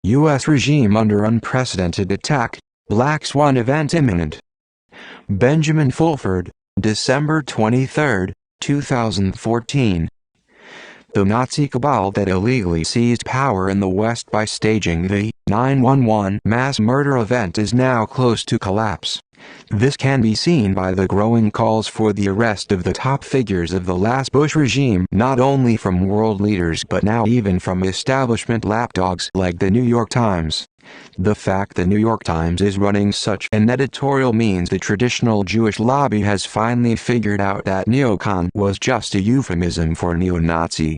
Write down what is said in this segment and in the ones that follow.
U.S. regime under unprecedented attack, Black Swan event imminent. Benjamin Fulford, December 23, 2014. The Nazi cabal that illegally seized power in the West by staging the 9/11 mass murder event is now close to collapse. This can be seen by the growing calls for the arrest of the top figures of the last Bush regime, not only from world leaders but now even from establishment lapdogs like the New York Times. The fact the New York Times is running such an editorial means the traditional Jewish lobby has finally figured out that neocon was just a euphemism for neo-Nazi.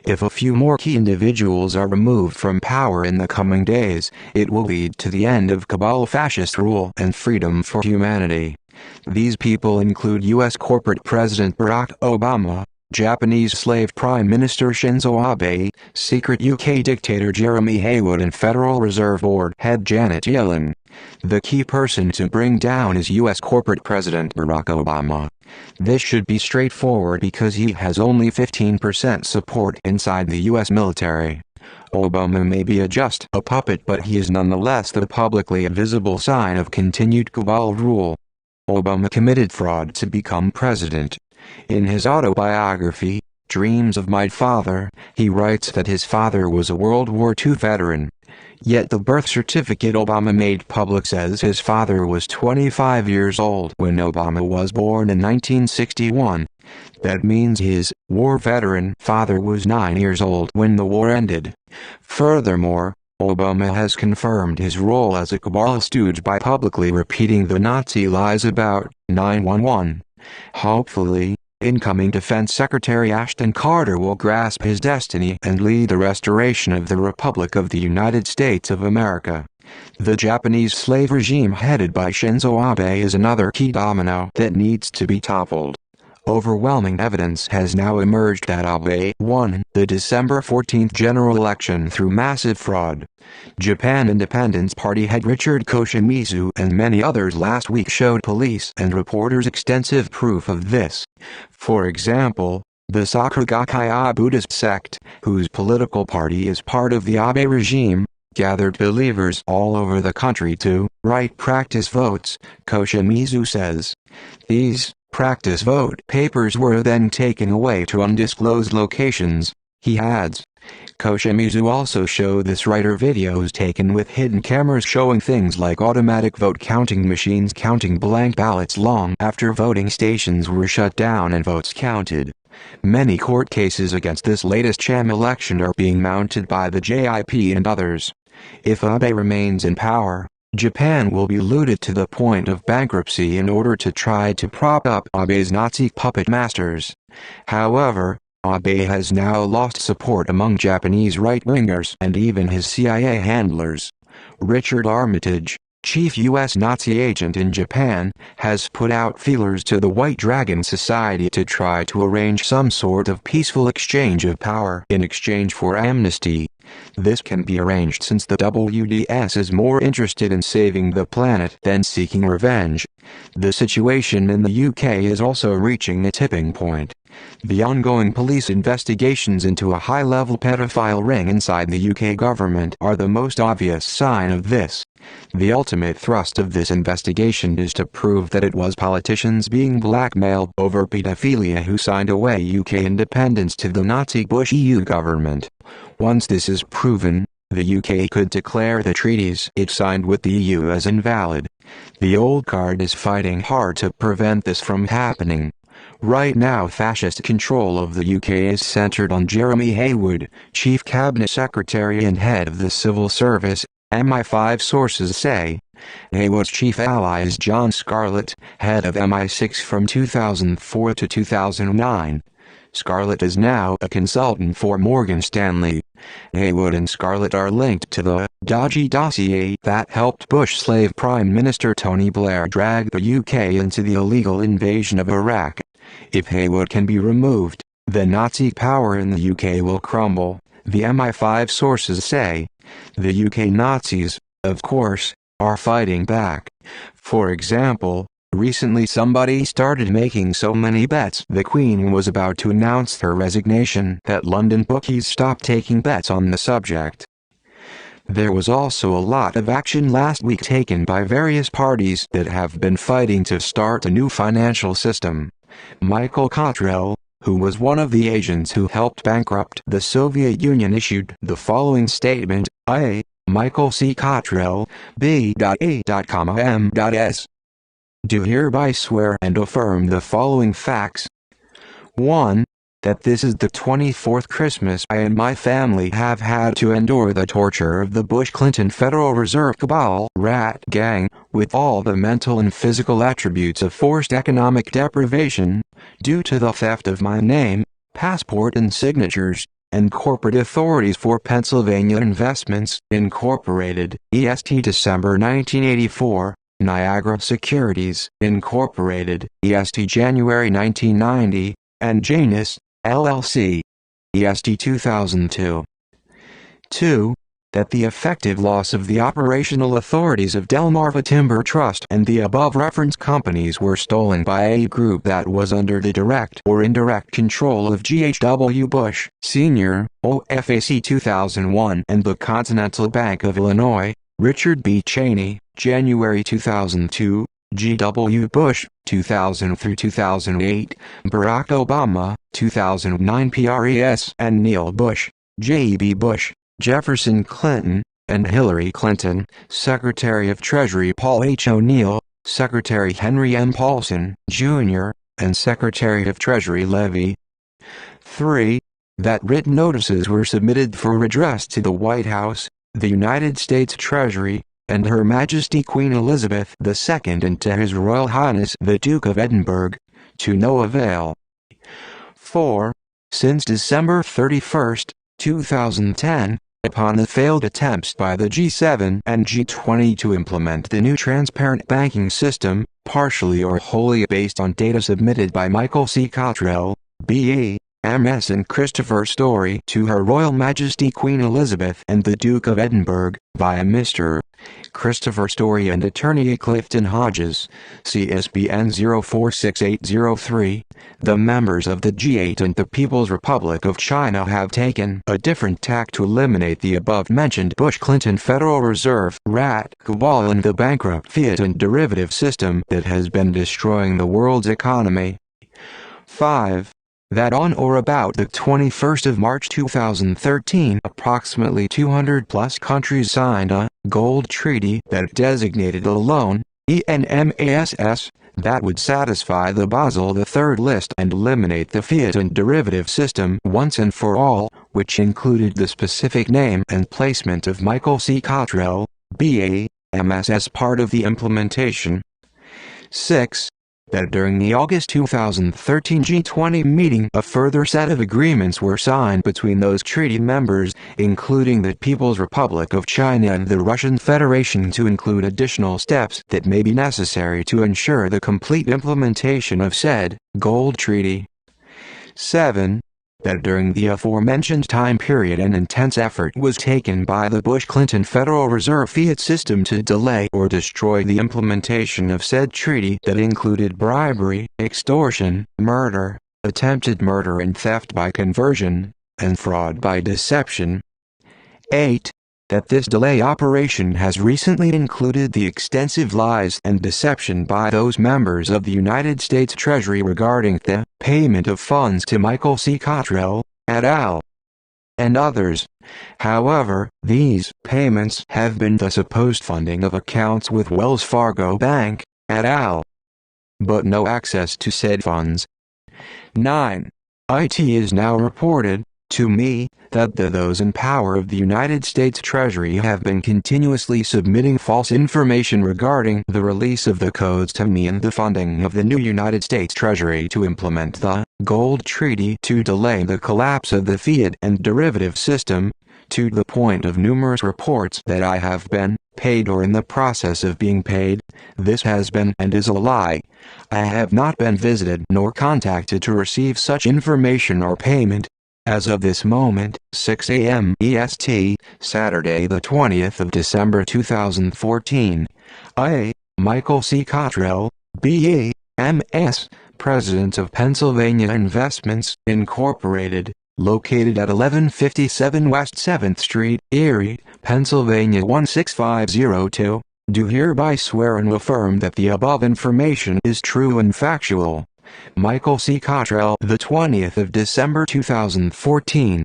If a few more key individuals are removed from power in the coming days, it will lead to the end of cabal fascist rule and freedom for humanity. These people include U.S. corporate President Barack Obama, Japanese slave Prime Minister Shinzo Abe, secret UK dictator Jeremy Haywood and Federal Reserve Board head Janet Yellen. The key person to bring down is U.S. corporate President Barack Obama. This should be straightforward because he has only 15% support inside the U.S. military. Obama may be just a puppet, but he is nonetheless the publicly visible sign of continued cabal rule. Obama committed fraud to become president. In his autobiography, Dreams of My Father, he writes that his father was a World War II veteran. Yet the birth certificate Obama made public says his father was 25 years old when Obama was born in 1961. That means his war veteran father was 9 years old when the war ended. Furthermore, Obama has confirmed his role as a cabal stooge by publicly repeating the Nazi lies about 9/11. Hopefully, incoming Defense Secretary Ashton Carter will grasp his destiny and lead the restoration of the Republic of the United States of America. The Japanese slave regime headed by Shinzo Abe is another key domino that needs to be toppled. Overwhelming evidence has now emerged that Abe won the December 14 general election through massive fraud. Japan Independence Party head Richard Koshimizu and many others last week showed police and reporters extensive proof of this. For example, the Sakura Gakkai Buddhist sect, whose political party is part of the Abe regime, gathered believers all over the country to write practice votes, Koshimizu says. These practice vote papers were then taken away to undisclosed locations, he adds. Koshimizu also showed this writer videos taken with hidden cameras showing things like automatic vote counting machines counting blank ballots long after voting stations were shut down and votes counted. Many court cases against this latest sham election are being mounted by the JIP and others. If Abe remains in power, Japan will be looted to the point of bankruptcy in order to try to prop up Abe's Nazi puppet masters. However, Abe has now lost support among Japanese right-wingers and even his CIA handlers. Richard Armitage, chief U.S. Nazi agent in Japan, has put out feelers to the White Dragon Society to try to arrange some sort of peaceful exchange of power in exchange for amnesty. This can be arranged since the WDS is more interested in saving the planet than seeking revenge. The situation in the UK is also reaching a tipping point. The ongoing police investigations into a high-level pedophile ring inside the UK government are the most obvious sign of this. The ultimate thrust of this investigation is to prove that it was politicians being blackmailed over pedophilia who signed away UK independence to the Nazi Bush EU government. Once this is proven, the UK could declare the treaties it signed with the EU as invalid. The old guard is fighting hard to prevent this from happening. Right now fascist control of the UK is centered on Jeremy Haywood, Chief Cabinet Secretary and head of the Civil Service, MI5 sources say. Haywood's chief ally is John Scarlett, head of MI6 from 2004 to 2009. Scarlett is now a consultant for Morgan Stanley. Haywood and Scarlett are linked to the dodgy dossier that helped Bush slave Prime Minister Tony Blair drag the UK into the illegal invasion of Iraq. If Haywood can be removed, the Nazi power in the UK will crumble, the MI5 sources say. The UK Nazis, of course, are fighting back. For example, recently somebody started making so many bets the Queen was about to announce her resignation that London bookies stopped taking bets on the subject. There was also a lot of action last week taken by various parties that have been fighting to start a new financial system. Michael Cottrell, who was one of the agents who helped bankrupt the Soviet Union, issued the following statement: I, Michael C. Cottrell, B.A.M.S. do hereby swear and affirm the following facts. 1. That this is the 24th Christmas I and my family have had to endure the torture of the Bush-Clinton Federal Reserve cabal rat gang, with all the mental and physical attributes of forced economic deprivation, due to the theft of my name, passport and signatures, and corporate authorities for Pennsylvania Investments, Incorporated, EST December 1984, Niagara Securities, Incorporated, EST January 1990, and Janus, LLC, EST 2002. 2. That the effective loss of the operational authorities of Delmarva Timber Trust and the above-referenced companies were stolen by a group that was under the direct or indirect control of G. H. W. Bush, Sr., OFAC 2001, and the Continental Bank of Illinois, Richard B. Cheney, January 2002, G. W. Bush, 2000 through 2008, Barack Obama, 2009 PRES, and Neil Bush, J.E.B. Bush, Jefferson Clinton, and Hillary Clinton, Secretary of Treasury Paul H. O'Neill, Secretary Henry M. Paulson, Jr., and Secretary of Treasury Levy. 3. That written notices were submitted for redress to the White House, the United States Treasury, and Her Majesty Queen Elizabeth II, and to His Royal Highness the Duke of Edinburgh, to no avail. 4. Since December 31, 2010, upon the failed attempts by the G7 and G20 to implement the new transparent banking system, partially or wholly based on data submitted by Michael C. Cottrell, B.A., M.S. and Christopher Story to Her Royal Majesty Queen Elizabeth and the Duke of Edinburgh, via Mr. Christopher Story and Attorney Clifton Hodges, CSBN 046803, the members of the G8 and the People's Republic of China have taken a different tack to eliminate the above-mentioned Bush-Clinton Federal Reserve rat cabal and the bankrupt fiat and derivative system that has been destroying the world's economy. 5. That on or about the 21st of March 2013, approximately 200-plus countries signed a gold treaty that designated a loan, ENMASS, that would satisfy the Basel III list and eliminate the fiat and derivative system once and for all, which included the specific name and placement of Michael C. Cottrell, B.A., M.S. as part of the implementation. 6. That during the August 2013 G20 meeting a further set of agreements were signed between those treaty members, including the People's Republic of China and the Russian Federation, to include additional steps that may be necessary to ensure the complete implementation of said gold treaty. 7. That during the aforementioned time period an intense effort was taken by the Bush-Clinton Federal Reserve fiat system to delay or destroy the implementation of said treaty that included bribery, extortion, murder, attempted murder and theft by conversion, and fraud by deception. 8. That this delay operation has recently included the extensive lies and deception by those members of the United States Treasury regarding the payment of funds to Michael C. Cottrell, et al., and others. However, these payments have been the supposed funding of accounts with Wells Fargo Bank, et al., but no access to said funds. 9. It is now reported to me that those in power of the United States Treasury have been continuously submitting false information regarding the release of the codes to me and the funding of the new United States Treasury to implement the gold treaty to delay the collapse of the fiat and derivative system, to the point of numerous reports that I have been paid or in the process of being paid. This has been and is a lie. I have not been visited nor contacted to receive such information or payment. As of this moment, 6 a.m. EST, Saturday the 20th of December 2014, I, Michael C. Cottrell, B.A., M.S., President of Pennsylvania Investments, Incorporated, located at 1157 West 7th Street, Erie, Pennsylvania 16502, do hereby swear and affirm that the above information is true and factual. Michael C. Cottrell, the 20th of December 2014.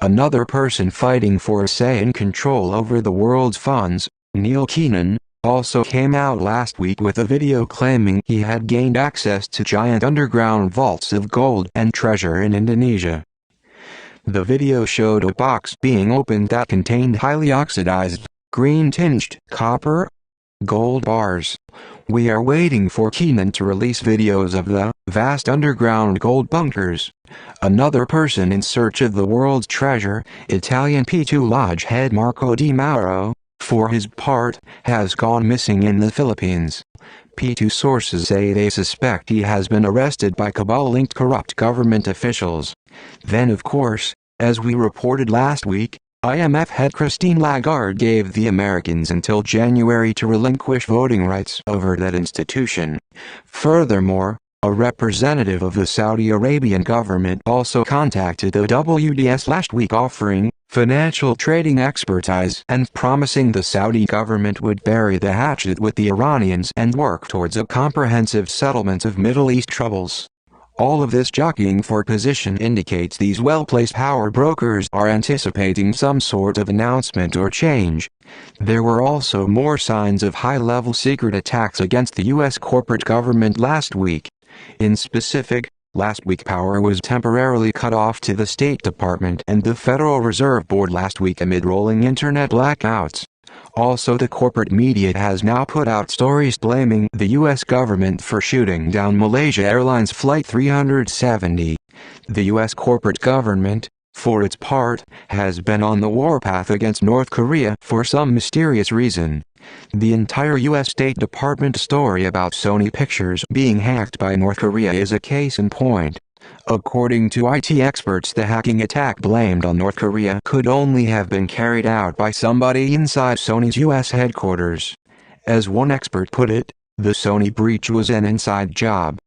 Another person fighting for a say and control over the world's funds, Neil Keenan, also came out last week with a video claiming he had gained access to giant underground vaults of gold and treasure in Indonesia. The video showed a box being opened that contained highly oxidized, green-tinged copper gold bars. We are waiting for Keenan to release videos of the vast underground gold bunkers. Another person in search of the world's treasure, Italian P2 Lodge head Marco Di Mauro, for his part, has gone missing in the Philippines. P2 sources say they suspect he has been arrested by cabal-linked corrupt government officials. Then of course, as we reported last week, IMF head Christine Lagarde gave the Americans until January to relinquish voting rights over that institution. Furthermore, a representative of the Saudi Arabian government also contacted the WDS last week offering financial trading expertise and promising the Saudi government would bury the hatchet with the Iranians and work towards a comprehensive settlement of Middle East troubles. All of this jockeying for position indicates these well-placed power brokers are anticipating some sort of announcement or change. There were also more signs of high-level secret attacks against the U.S. corporate government last week. In specific, last week power was temporarily cut off to the State Department and the Federal Reserve Board last week amid rolling internet blackouts. Also, the corporate media has now put out stories blaming the U.S. government for shooting down Malaysia Airlines Flight 370. The U.S. corporate government, for its part, has been on the warpath against North Korea for some mysterious reason. The entire U.S. State Department story about Sony Pictures being hacked by North Korea is a case in point. According to IT experts, the hacking attack blamed on North Korea could only have been carried out by somebody inside Sony's U.S. headquarters. As one expert put it, the Sony breach was an inside job.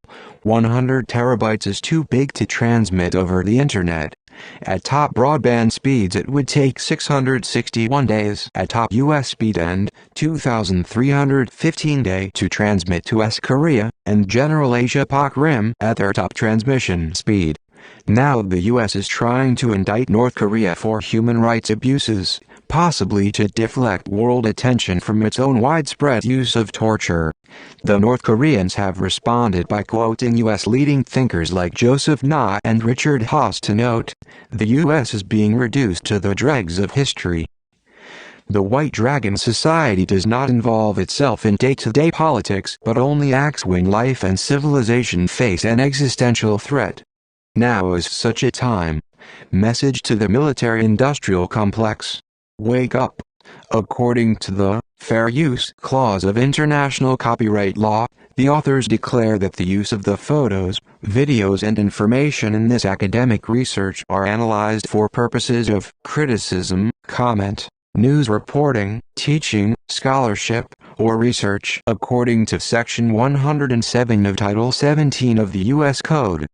100 terabytes is too big to transmit over the internet. At top broadband speeds it would take 661 days at top US speed and 2,315 days to transmit to West Korea and General Asia-Pac Rim at their top transmission speed. Now the US is trying to indict North Korea for human rights abuses, possibly to deflect world attention from its own widespread use of torture. The North Koreans have responded by quoting U.S. leading thinkers like Joseph Nye and Richard Haass to note, the U.S. is being reduced to the dregs of history. The White Dragon Society does not involve itself in day-to-day politics but only acts when life and civilization face an existential threat. Now is such a time. Message to the military-industrial complex. Wake up. According to the Fair Use Clause of international copyright law, the authors declare that the use of the photos, videos and information in this academic research are analyzed for purposes of criticism, comment, news reporting, teaching, scholarship, or research according to Section 107 of Title 17 of the U.S. Code.